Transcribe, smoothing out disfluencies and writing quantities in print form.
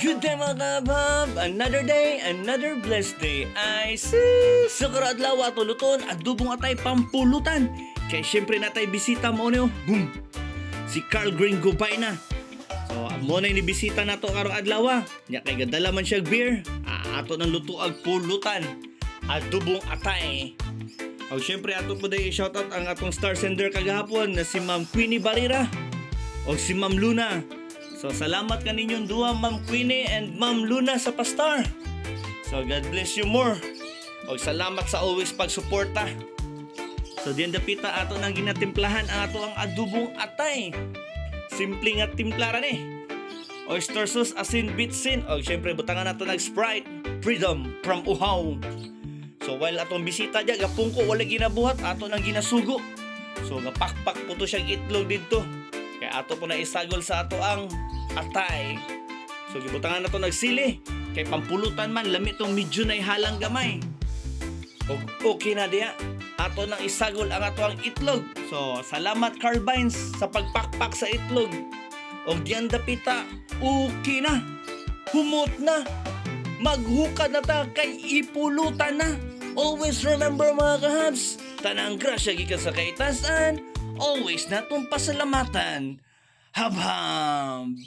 Good day mga kabab! Another day, another blessed day. Ay sis! Sa karadlaw ato luton, adubong atay pampulutan. Kaya syempre natay bisita mo niyo. Boom! Si Carl Gringo Bay na. So, mo na inibisita na to karong adlaw. Nya kay gadala man siya beer. Ato ng lutuag pulutan. Adubong atay. O syempre ato po day shoutout ang atong star sender kagahapon na si Ma'am Queenie Barrera o si Ma'am Luna. So salamat kaninyong duha Ma'am Queenie and Ma'am Luna sa pastar. So God bless you more. O salamat sa always pagsuporta. So diyan dapita ato nang ginatimplahan ang ato ang adubong atay. Simple nga timplaran oyster sauce, asin, bitsin. O syempre butangan nato nag Sprite. Freedom from uhaw. So while atong bisita dyan, gapungko wala ginabuhat, ato nang ginasugo. So gapakpak po to siyang itlog dito. Kaya ato po na isagol sa ato ang atay. So gibutangan na to nagsili. Kay pampulutan man, lami tong medyo na ihalang gamay. O okay na diya. Ato nang isagol ang ato ang itlog. So salamat Carbines sa pagpakpak sa itlog. O diyan dapita, okay na. Humot na. Maghukad na ta kay ipulutan na. Always remember mga kahabs, tanang grasya gikan sa kaitasan, always natong pasalamatan. Habham!